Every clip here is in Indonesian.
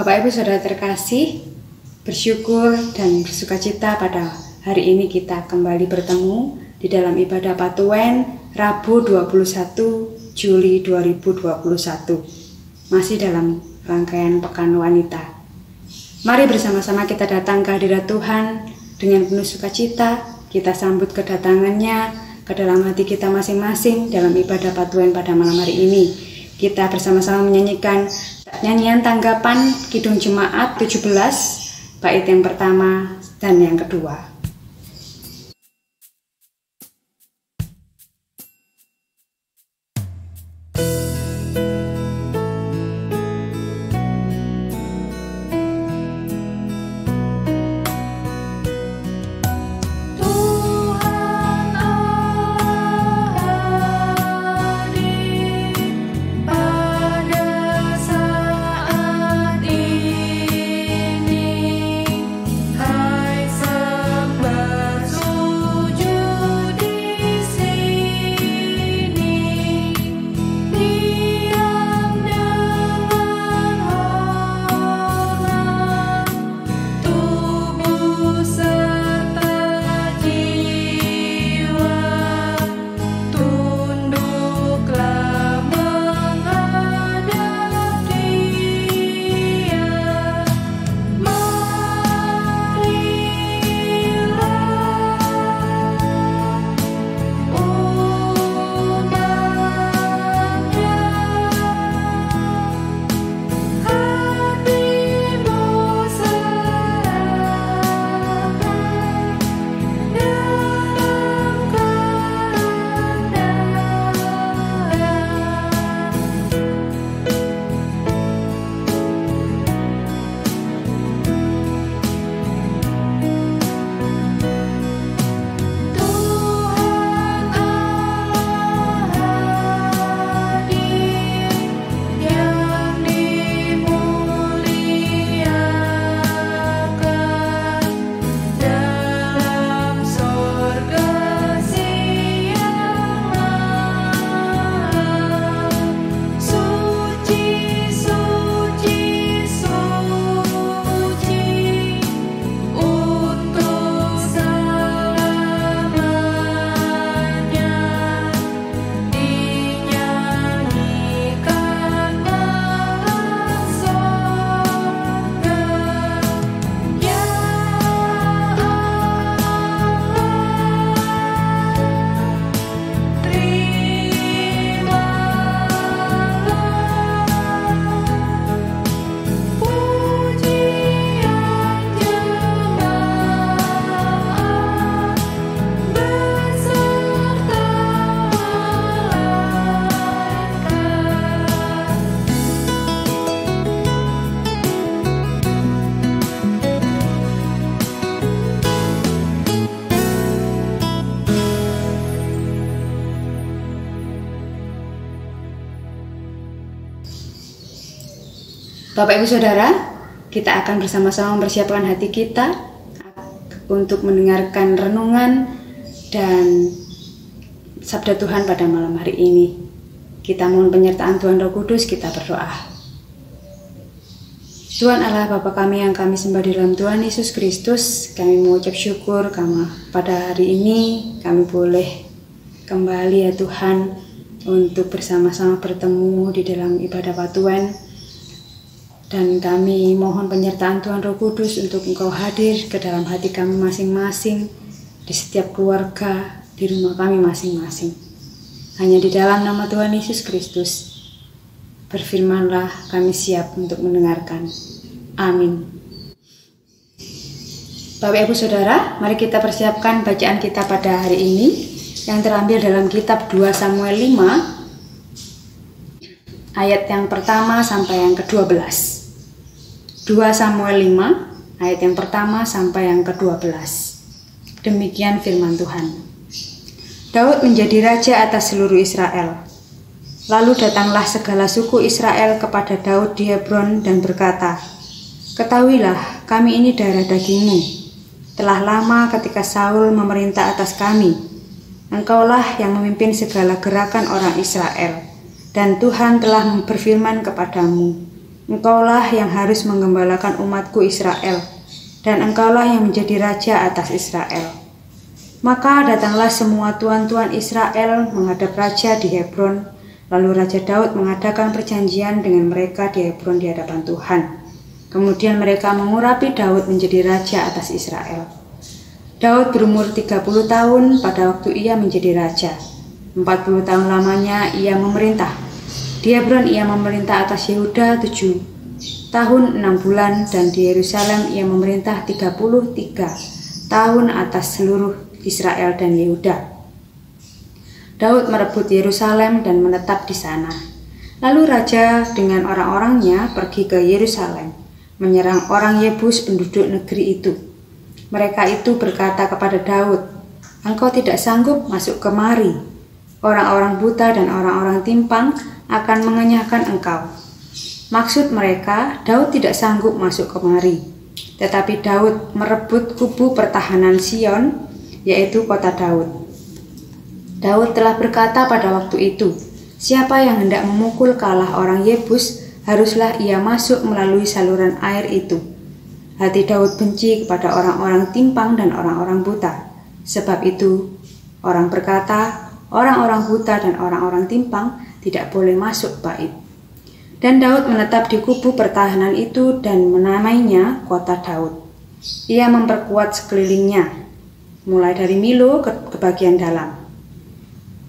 Bapak Ibu Saudara terkasih, bersyukur dan bersukacita pada hari ini kita kembali bertemu di dalam ibadah Patuen Rabu 21 Juli 2021. Masih dalam rangkaian Pekan Wanita. Mari bersama-sama kita datang ke hadirat Tuhan dengan penuh sukacita. Kita sambut kedatangannya ke dalam hati kita masing-masing dalam ibadah Patuen pada malam hari ini. Kita bersama-sama menyanyikan nyanyian tanggapan Kidung Jemaat 17, bait yang pertama dan yang kedua. Bapak Ibu Saudara, kita akan bersama-sama mempersiapkan hati kita untuk mendengarkan renungan dan sabda Tuhan pada malam hari ini. Kita mohon penyertaan Tuhan Roh Kudus, kita berdoa. Tuhan Allah Bapa kami yang kami sembah di dalam Tuhan Yesus Kristus, kami mengucap syukur karena pada hari ini kami boleh kembali ya Tuhan untuk bersama-sama bertemu di dalam ibadah Patuen. Dan kami mohon penyertaan Tuhan Roh Kudus untuk Engkau hadir ke dalam hati kami masing-masing, di setiap keluarga, di rumah kami masing-masing. Hanya di dalam nama Tuhan Yesus Kristus, berfirmanlah kami siap untuk mendengarkan. Amin. Bapak Ibu Saudara, mari kita persiapkan bacaan kita pada hari ini, yang terambil dalam kitab 2 Samuel 5, ayat yang pertama sampai yang ke-12. 2 Samuel 5 ayat yang pertama sampai yang ke-12. Demikian firman Tuhan. Daud menjadi raja atas seluruh Israel. Lalu datanglah segala suku Israel kepada Daud di Hebron dan berkata, "Ketahuilah, kami ini darah dagingmu. Telah lama ketika Saul memerintah atas kami. Engkaulah yang memimpin segala gerakan orang Israel, dan Tuhan telah berfirman kepadamu, Engkaulah yang harus menggembalakan umatku Israel, dan engkaulah yang menjadi raja atas Israel. Maka datanglah semua tuan-tuan Israel menghadap raja di Hebron, lalu Raja Daud mengadakan perjanjian dengan mereka di Hebron di hadapan Tuhan. Kemudian mereka mengurapi Daud menjadi raja atas Israel. Daud berumur 30 tahun pada waktu ia menjadi raja. 40 tahun lamanya ia memerintah. Di Hebron ia memerintah atas Yehuda 7 tahun 6 bulan, dan di Yerusalem ia memerintah 33 tahun atas seluruh Israel dan Yehuda. Daud merebut Yerusalem dan menetap di sana. Lalu raja dengan orang-orangnya pergi ke Yerusalem, menyerang orang Yebus penduduk negeri itu. Mereka itu berkata kepada Daud, "Engkau tidak sanggup masuk kemari. Orang-orang buta dan orang-orang timpang akan mengenyahkan engkau." Maksud mereka, Daud tidak sanggup masuk kemari. Tetapi Daud merebut kubu pertahanan Sion, yaitu kota Daud. Daud telah berkata pada waktu itu, "Siapa yang hendak memukul kalah orang Yebus, haruslah ia masuk melalui saluran air itu." Hati Daud benci kepada orang-orang timpang dan orang-orang buta. Sebab itu, orang berkata, orang-orang buta dan orang-orang timpang tidak boleh masuk bait. Dan Daud menetap di kubu pertahanan itu dan menamainya kota Daud. Ia memperkuat sekelilingnya, mulai dari Milo ke bagian dalam.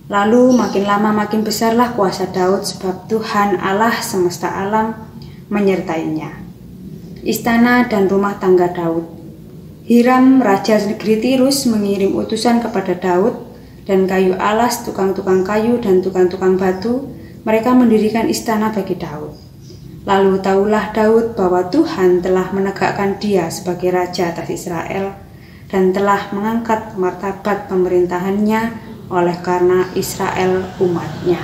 Lalu makin lama makin besarlah kuasa Daud, sebab Tuhan Allah semesta alam menyertainya. Istana dan rumah tangga Daud. Hiram raja negeri Tirus mengirim utusan kepada Daud, dan kayu alas, tukang-tukang kayu dan tukang-tukang batu, mereka mendirikan istana bagi Daud. Lalu tahulah Daud bahwa Tuhan telah menegakkan dia sebagai raja atas Israel, dan telah mengangkat martabat pemerintahannya oleh karena Israel umatnya.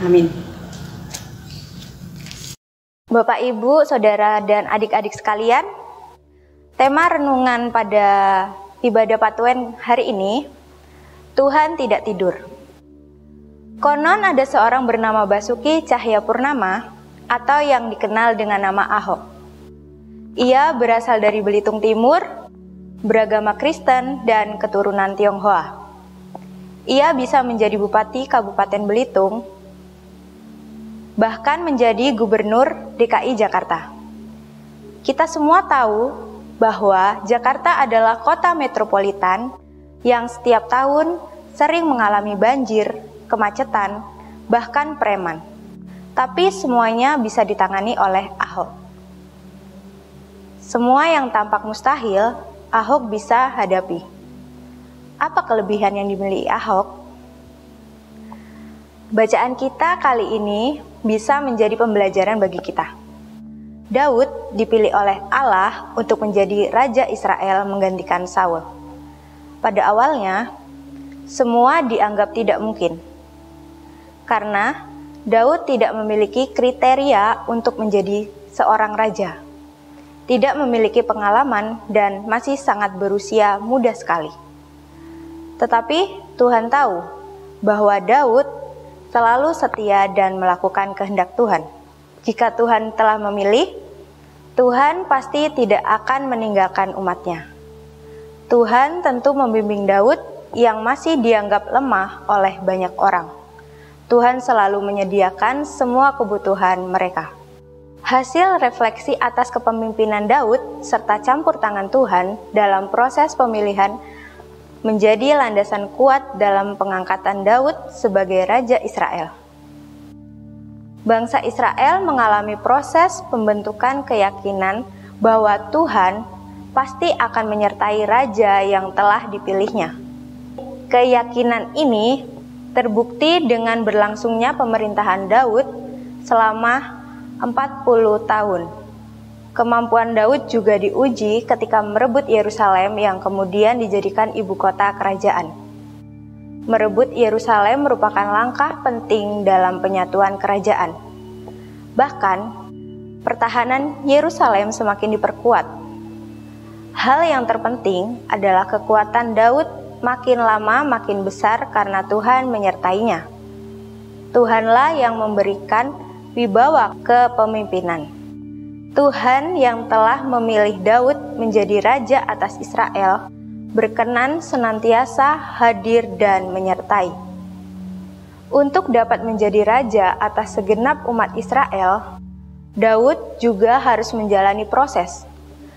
Amin. Bapak, Ibu, Saudara, dan adik-adik sekalian, tema renungan pada ibadah Patuen hari ini, Tuhan tidak tidur. Konon ada seorang bernama Basuki Cahayapurnama atau yang dikenal dengan nama Ahok. Ia berasal dari Belitung Timur, beragama Kristen, dan keturunan Tionghoa. Ia bisa menjadi bupati Kabupaten Belitung, bahkan menjadi gubernur DKI Jakarta. Kita semua tahu bahwa Jakarta adalah kota metropolitan yang setiap tahun sering mengalami banjir, kemacetan, bahkan preman. Tapi semuanya bisa ditangani oleh Ahok. Semua yang tampak mustahil, Ahok bisa hadapi. Apa kelebihan yang dimiliki Ahok? Bacaan kita kali ini bisa menjadi pembelajaran bagi kita. Daud dipilih oleh Allah untuk menjadi Raja Israel menggantikan Saul. Pada awalnya, semua dianggap tidak mungkin. Karena Daud tidak memiliki kriteria untuk menjadi seorang raja. Tidak memiliki pengalaman dan masih sangat berusia muda sekali. Tetapi Tuhan tahu bahwa Daud selalu setia dan melakukan kehendak Tuhan. Jika Tuhan telah memilih, Tuhan pasti tidak akan meninggalkan umatnya. Tuhan tentu membimbing Daud yang masih dianggap lemah oleh banyak orang. Tuhan selalu menyediakan semua kebutuhan mereka. Hasil refleksi atas kepemimpinan Daud serta campur tangan Tuhan dalam proses pemilihan menjadi landasan kuat dalam pengangkatan Daud sebagai Raja Israel. Bangsa Israel mengalami proses pembentukan keyakinan bahwa Tuhan pasti akan menyertai raja yang telah dipilihnya. Keyakinan ini terbukti dengan berlangsungnya pemerintahan Daud selama 40 tahun. Kemampuan Daud juga diuji ketika merebut Yerusalem yang kemudian dijadikan ibu kota kerajaan. Merebut Yerusalem merupakan langkah penting dalam penyatuan kerajaan. Bahkan, pertahanan Yerusalem semakin diperkuat. Hal yang terpenting adalah kekuatan Daud makin lama makin besar karena Tuhan menyertainya. Tuhanlah yang memberikan wibawa kepemimpinan. Tuhan yang telah memilih Daud menjadi raja atas Israel berkenan senantiasa hadir dan menyertai. Untuk dapat menjadi raja atas segenap umat Israel, Daud juga harus menjalani proses,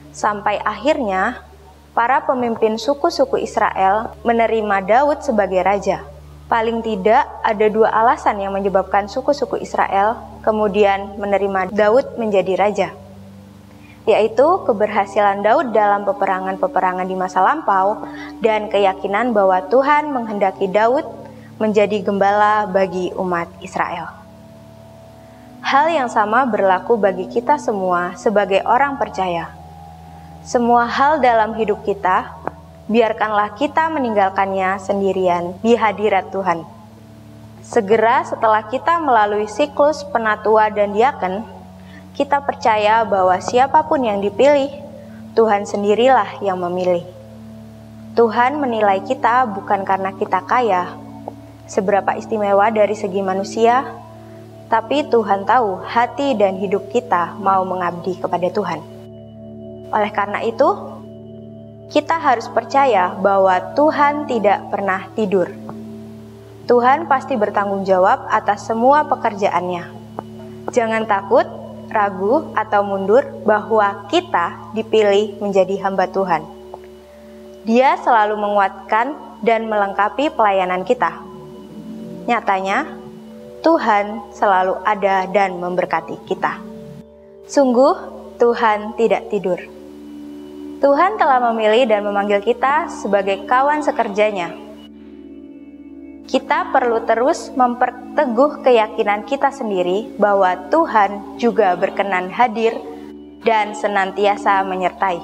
sampai akhirnya para pemimpin suku-suku Israel menerima Daud sebagai raja. Paling tidak ada dua alasan yang menyebabkan suku-suku Israel kemudian menerima Daud menjadi raja, yaitu keberhasilan Daud dalam peperangan-peperangan di masa lampau dan keyakinan bahwa Tuhan menghendaki Daud menjadi gembala bagi umat Israel. Hal yang sama berlaku bagi kita semua sebagai orang percaya. Semua hal dalam hidup kita, biarkanlah kita meninggalkannya sendirian di hadirat Tuhan. Segera setelah kita melalui siklus penatua dan diaken, kita percaya bahwa siapapun yang dipilih, Tuhan sendirilah yang memilih. Tuhan menilai kita bukan karena kita kaya, seberapa istimewa dari segi manusia, tapi Tuhan tahu hati dan hidup kita mau mengabdi kepada Tuhan. Oleh karena itu, kita harus percaya bahwa Tuhan tidak pernah tidur. Tuhan pasti bertanggung jawab atas semua pekerjaannya. Jangan takut, ragu, atau mundur bahwa kita dipilih menjadi hamba Tuhan. Dia selalu menguatkan dan melengkapi pelayanan kita. Nyatanya, Tuhan selalu ada dan memberkati kita. Sungguh, Tuhan tidak tidur. Tuhan telah memilih dan memanggil kita sebagai kawan sekerjanya. Kita perlu terus memperteguh keyakinan kita sendiri bahwa Tuhan juga berkenan hadir dan senantiasa menyertai.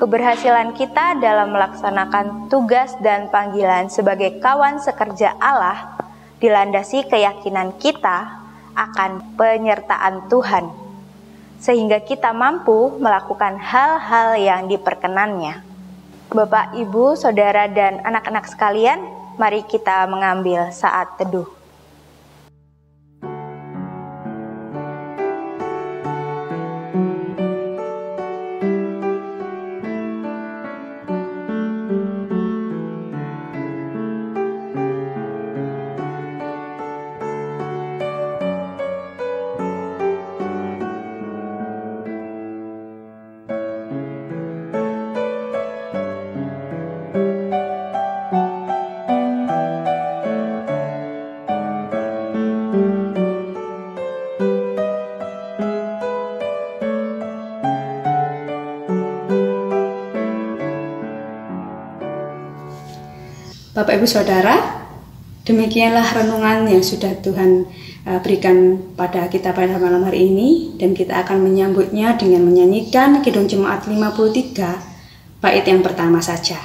Keberhasilan kita dalam melaksanakan tugas dan panggilan sebagai kawan sekerja Allah dilandasi keyakinan kita akan penyertaan Tuhan, sehingga kita mampu melakukan hal-hal yang diperkenannya. Bapak, Ibu, Saudara, dan anak-anak sekalian, mari kita mengambil saat teduh. Bapak Ibu Saudara, demikianlah renungan yang sudah Tuhan berikan pada kita pada malam hari ini, dan kita akan menyambutnya dengan menyanyikan Kidung Jemaat 53 bait yang pertama saja.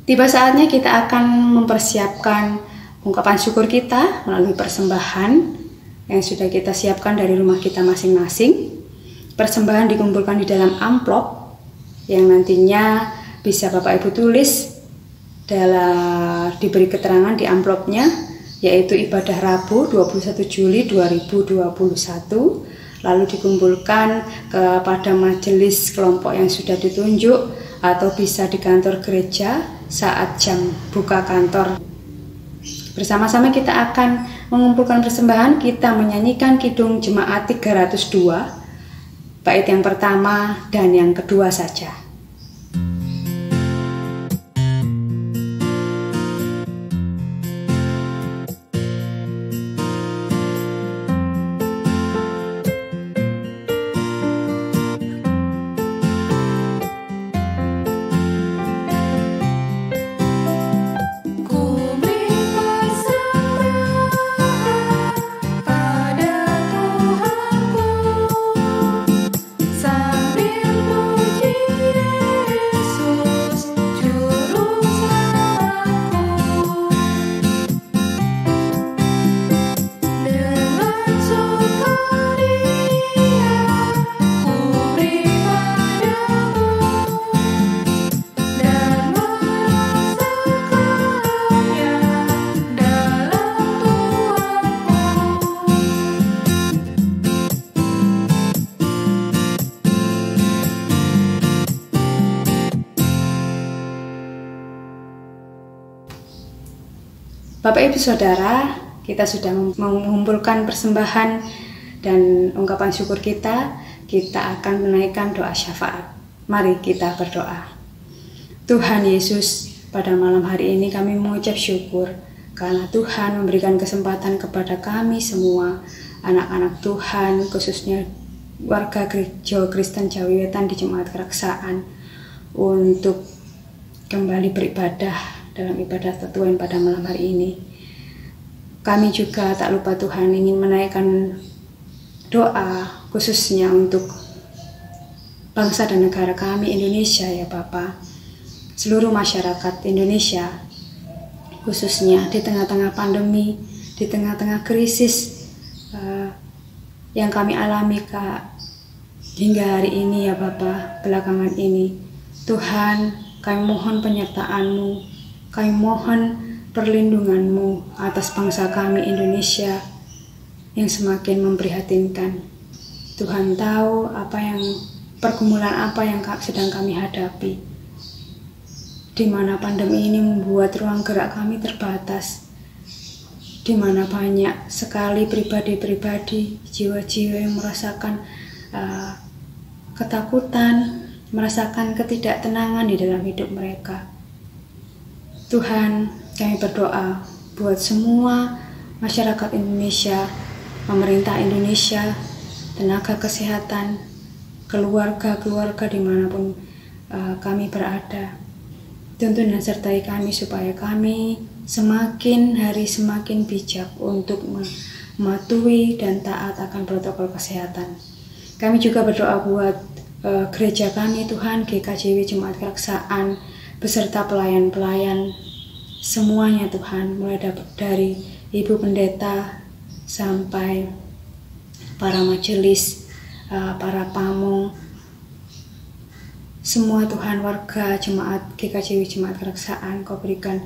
Tiba saatnya kita akan mempersiapkan ungkapan syukur kita melalui persembahan yang sudah kita siapkan dari rumah kita masing-masing. Persembahan dikumpulkan di dalam amplop yang nantinya bisa Bapak Ibu tulis diberi keterangan di amplopnya, yaitu ibadah Rabu 21 Juli 2021, lalu dikumpulkan kepada majelis kelompok yang sudah ditunjuk atau bisa di kantor gereja saat jam buka kantor. Bersama-sama kita akan mengumpulkan persembahan. Kita menyanyikan Kidung Jemaat 302, bait yang pertama dan yang kedua saja. Bapak Ibu Saudara, kita sudah mengumpulkan persembahan dan ungkapan syukur kita. Kita akan menaikkan doa syafaat. Mari kita berdoa. Tuhan Yesus, pada malam hari ini kami mengucap syukur karena Tuhan memberikan kesempatan kepada kami semua, anak-anak Tuhan, khususnya warga Gereja Kristen Jawi Wetan di Jemaat Keraksaan, untuk kembali beribadah dalam ibadah Tatuan pada malam hari ini. Kami juga tak lupa Tuhan ingin menaikkan doa khususnya untuk bangsa dan negara kami Indonesia ya Bapa. Seluruh masyarakat Indonesia, khususnya di tengah-tengah pandemi, di tengah-tengah krisis yang kami alami Kak hingga hari ini ya Bapa, belakangan ini. Tuhan, kami mohon penyertaan-Mu. Kami mohon perlindungan-Mu atas bangsa kami Indonesia yang semakin memprihatinkan. Tuhan tahu pergumulan apa yang sedang kami hadapi, di mana pandemi ini membuat ruang gerak kami terbatas, di mana banyak sekali pribadi-pribadi, jiwa-jiwa yang merasakan ketakutan, merasakan ketidaktenangan di dalam hidup mereka. Tuhan, kami berdoa buat semua masyarakat Indonesia, pemerintah Indonesia, tenaga kesehatan, keluarga-keluarga dimanapun kami berada. Tuntun dan sertai kami supaya kami semakin hari semakin bijak untuk mematuhi dan taat akan protokol kesehatan. Kami juga berdoa buat gereja kami Tuhan, GKJW Jemaat Keraksaan, beserta pelayan-pelayan semuanya Tuhan, mulai dari Ibu Pendeta sampai para majelis, para pamong, semua Tuhan, warga jemaat GKJW Jemaat Keraksaan, Kau berikan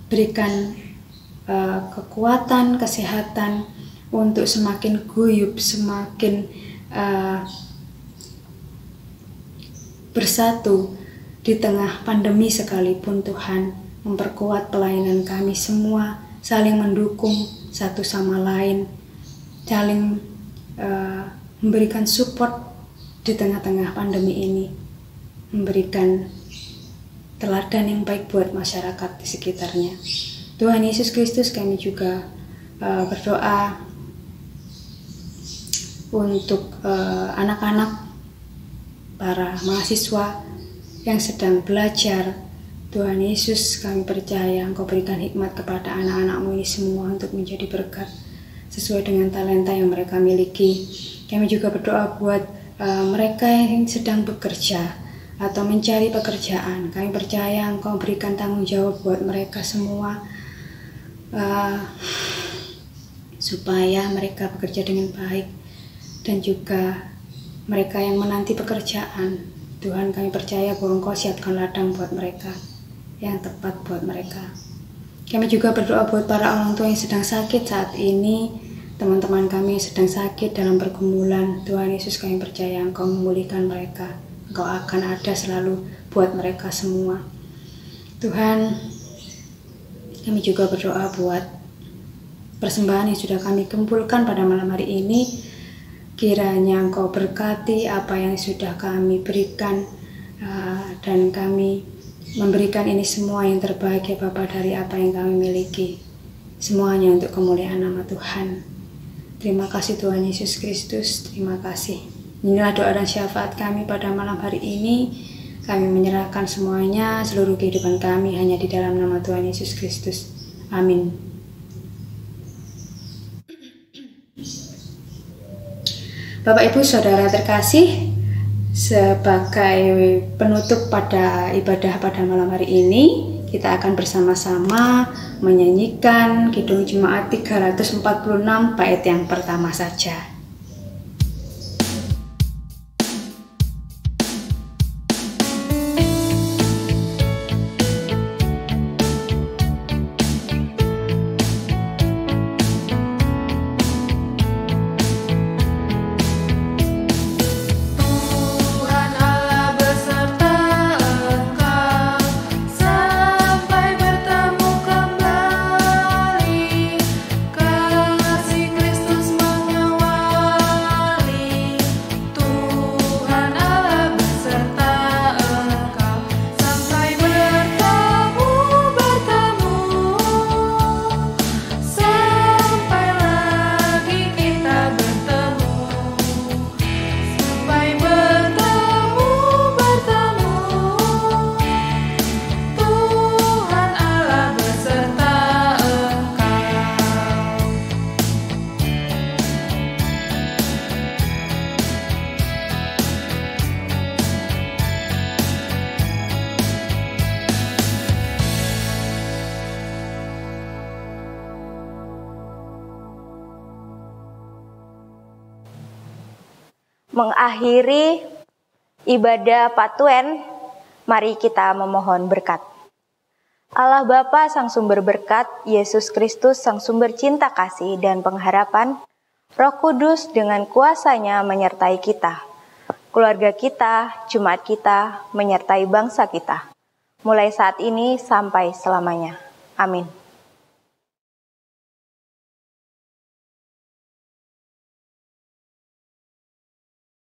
berikan kekuatan, kesehatan untuk semakin guyup, semakin bersatu di tengah pandemi sekalipun Tuhan. Memperkuat pelayanan kami semua, saling mendukung satu sama lain, saling memberikan support di tengah-tengah pandemi ini, memberikan teladan yang baik buat masyarakat di sekitarnya. Tuhan Yesus Kristus, kami juga berdoa untuk anak-anak, para mahasiswa yang sedang belajar. Tuhan Yesus, kami percaya Engkau berikan hikmat kepada anak-anak-Mu ini semua untuk menjadi berkat sesuai dengan talenta yang mereka miliki. Kami juga berdoa buat mereka yang sedang bekerja atau mencari pekerjaan. Kami percaya Engkau berikan tanggung jawab buat mereka semua. supaya mereka bekerja dengan baik, dan juga mereka yang menanti pekerjaan. Tuhan, kami percaya bahwa Engkau siapkan ladang buat mereka yang tepat buat mereka. Kami juga berdoa buat para orang tua yang sedang sakit saat ini, teman-teman kami yang sedang sakit dalam pergumulan. Tuhan Yesus, kami percaya Engkau memulihkan mereka. Engkau akan ada selalu buat mereka semua. Tuhan, kami juga berdoa buat persembahan yang sudah kami kumpulkan pada malam hari ini. Kiranya Engkau berkati apa yang sudah kami berikan, dan kami memberikan ini semua yang terbaik ya Bapa dari apa yang kami miliki. Semuanya untuk kemuliaan nama Tuhan. Terima kasih Tuhan Yesus Kristus, terima kasih. Inilah doa dan syafaat kami pada malam hari ini. Kami menyerahkan semuanya, seluruh kehidupan kami hanya di dalam nama Tuhan Yesus Kristus. Amin. Bapak Ibu Saudara terkasih, sebagai penutup pada ibadah pada malam hari ini, kita akan bersama-sama menyanyikan Kidung Jemaat 346 bait yang pertama saja. Mengakhiri ibadah Patuen, mari kita memohon berkat. Allah Bapa Sang Sumber Berkat, Yesus Kristus Sang Sumber Cinta Kasih dan Pengharapan, Roh Kudus dengan kuasanya menyertai kita, keluarga kita, jemaat kita, menyertai bangsa kita, mulai saat ini sampai selamanya. Amin.